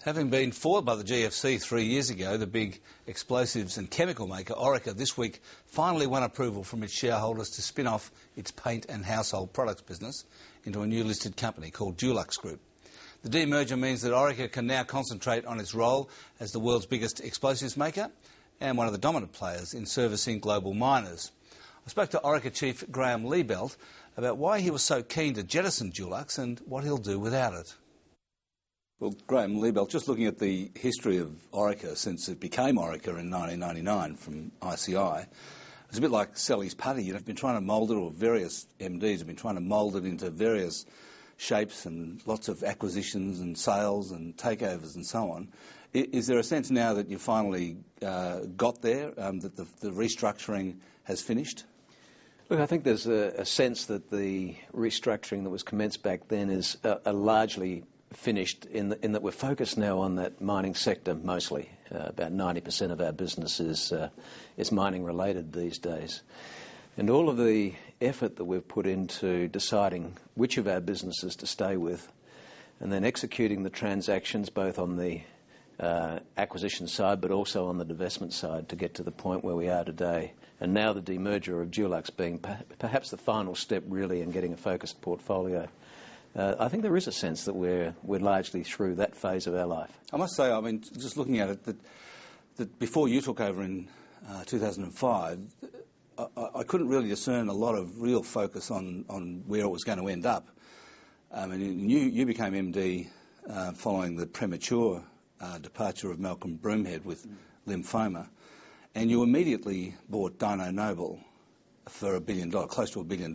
Having been foiled by the GFC 3 years ago, the big explosives and chemical maker Orica this week finally won approval from its shareholders to spin off its paint and household products business into a new listed company called Dulux Group. The demerger means that Orica can now concentrate on its role as the world's biggest explosives maker and one of the dominant players in servicing global miners. I spoke to Orica chief Graeme Liebelt about why he was so keen to jettison Dulux and what he'll do without it. Well, Graeme Liebelt, just looking at the history of Orica since it became Orica in 1999 from ICI, it's a bit like Sally's putty. You've been trying to mould it, or various MDs have been trying to mould it into various shapes and lots of acquisitions and sales and takeovers and so on. Is there a sense now that you finally got there, that the restructuring has finished? Look, I think there's a sense that the restructuring that was commenced back then is largely finished in that we're focused now on that mining sector mostly. About 90% of our business is mining related these days. And all of the effort that we've put into deciding which of our businesses to stay with and then executing the transactions both on the acquisition side but also on the divestment side to get to the point where we are today. And now the demerger of Dulux being perhaps the final step really in getting a focused portfolio. I think there is a sense that we're largely through that phase of our life. I must say, I mean, just looking at it, that before you took over in 2005, I couldn't really discern a lot of real focus on where it was going to end up. I mean, you became MD following the premature departure of Malcolm Broomhead with lymphoma, and you immediately bought Dyno Nobel for $1 billion, close to $1 billion.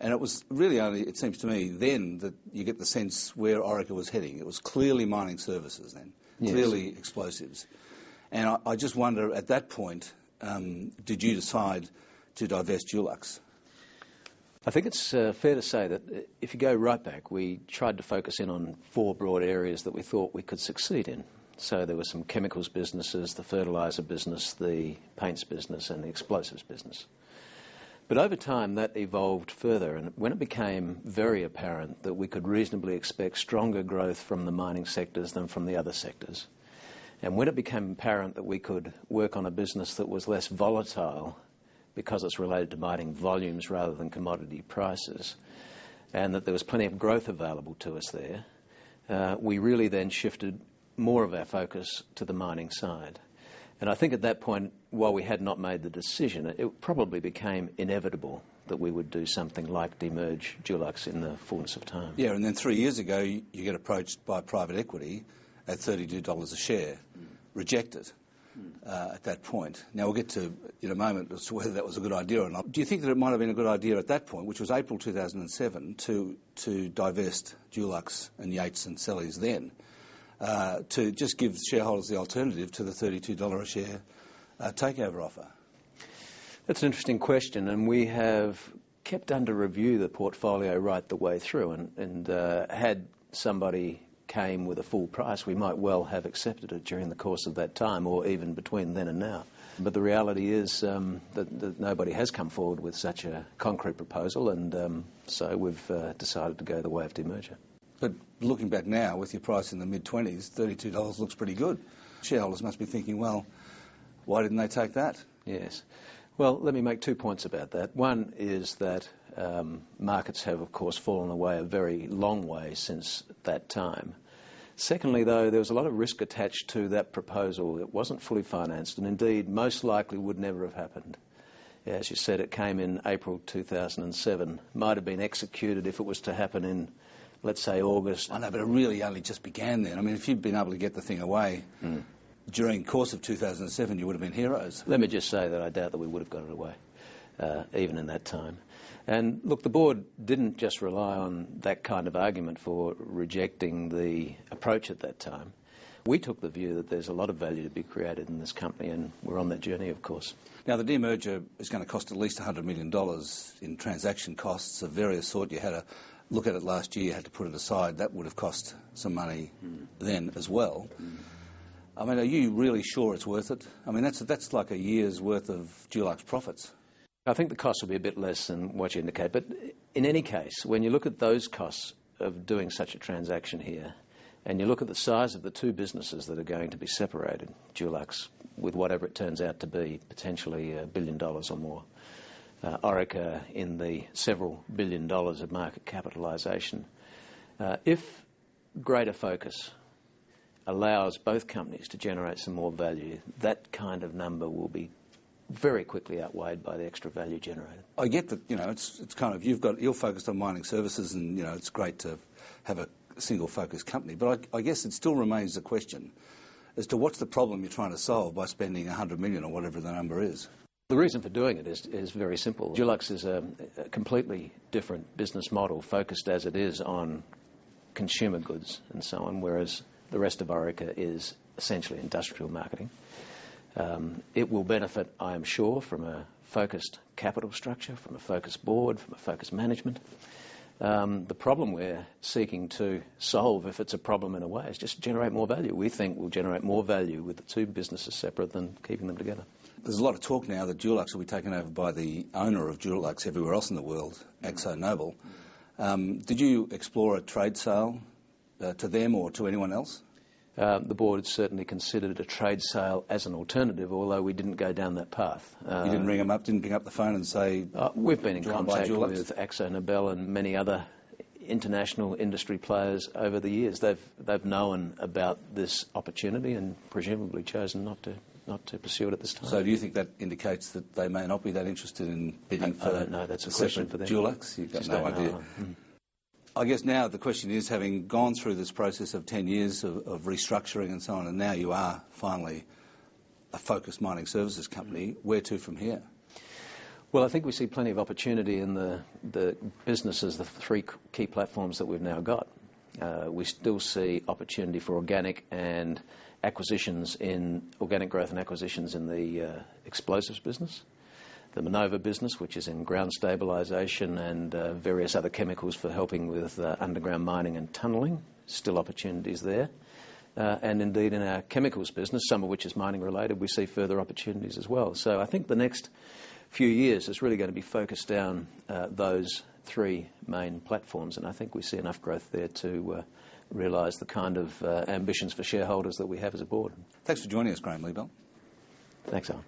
And it was really only, it seems to me, then that you get the sense where Orica was heading. It was clearly mining services then, yes. Clearly explosives. And I just wonder, at that point, did you decide to divest Dulux? I think it's fair to say that if you go right back, we tried to focus in on 4 broad areas that we thought we could succeed in. So there were some chemicals businesses, the fertiliser business, the paints business and the explosives business. But over time that evolved further, and when it became very apparent that we could reasonably expect stronger growth from the mining sectors than from the other sectors, and when it became apparent that we could work on a business that was less volatile because it's related to mining volumes rather than commodity prices, and that there was plenty of growth available to us there, we really then shifted more of our focus to the mining side. And I think at that point, while we had not made the decision, it probably became inevitable that we would do something like demerge Dulux in the fullness of time. Yeah, and then 3 years ago, you get approached by private equity at $32 a share, rejected at that point. Now, we'll get to in a moment as to whether that was a good idea or not. Do you think that it might have been a good idea at that point, which was April 2007, to divest Dulux and Yates and Sellies then? To just give shareholders the alternative to the $32 a share takeover offer? That's an interesting question, and we have kept under review the portfolio right the way through, and had somebody came with a full price, we might well have accepted it during the course of that time, or even between then and now. But the reality is that nobody has come forward with such a concrete proposal, and so we've decided to go the way of demerger. But looking back now, with your price in the mid-20s, $32 looks pretty good. Shareholders must be thinking, well, why didn't they take that? Yes. Well, let me make 2 points about that. One is that markets have, of course, fallen away a very long way since that time. Secondly, though, there was a lot of risk attached to that proposal. It wasn't fully financed, and indeed most likely would never have happened. As you said, it came in April 2007. Might have been executed if it was to happen in, let's say, August. I know, but it really only just began then. I mean, if you'd been able to get the thing away during the course of 2007, you would have been heroes. Let me just say that I doubt that we would have got it away, even in that time. And look, the board didn't just rely on that kind of argument for rejecting the approach at that time. We took the view that there's a lot of value to be created in this company, and we're on that journey, of course. Now, the demerger is going to cost at least $100 million in transaction costs of various sort. You had a look at it last year, you had to put it aside. That would have cost some money then as well. I mean, are you really sure it's worth it? I mean, that's like a year's worth of Dulux profits. I think the cost will be a bit less than what you indicate. But in any case, when you look at those costs of doing such a transaction here, and you look at the size of the two businesses that are going to be separated, Dulux, with whatever it turns out to be, potentially $1 billion or more, Orica in the several $1 billion of market capitalisation. If greater focus allows both companies to generate some more value, that kind of number will be very quickly outweighed by the extra value generated. I get that, it's kind of, you're focused on mining services, and, it's great to have a single focused company, but I guess it still remains a question as to what's the problem you're trying to solve by spending $100 million or whatever the number is. The reason for doing it is very simple. Dulux is a completely different business model, focused as it is on consumer goods and so on, whereas the rest of Orica is essentially industrial marketing. It will benefit, I am sure, from a focused capital structure, from a focused board, from a focused management. The problem we're seeking to solve, if it's a problem in a way, is just generate more value. We think we'll generate more value with the two businesses separate than keeping them together. There's a lot of talk now that Dulux will be taken over by the owner of Dulux everywhere else in the world, AkzoNobel. Did you explore a trade sale to them or to anyone else? The board certainly considered a trade sale as an alternative, although we didn't go down that path. You didn't ring them up, didn't pick up the phone and say... we've been in contact with AkzoNobel and many other international industry players over the years. They've known about this opportunity and presumably chosen not to pursue it at this time. So do you think that indicates that they may not be that interested in bidding for... I don't know, that's a question for them. Dulux? You've got no idea. I guess now the question is, having gone through this process of 10 years of restructuring and so on, and now you are finally a focused mining services company, where to from here? Well, I think we see plenty of opportunity in the businesses, the three key platforms that we've now got. We still see opportunity for organic growth and acquisitions in the explosives business. The Minova business, which is in ground stabilisation and various other chemicals for helping with underground mining and tunnelling, still opportunities there. And indeed in our chemicals business, some of which is mining related, we see further opportunities as well. So I think the next few years is really going to be focused down those three main platforms, and I think we see enough growth there to realise the kind of ambitions for shareholders that we have as a board. Thanks for joining us, Graeme Liebelt. Thanks, Alan.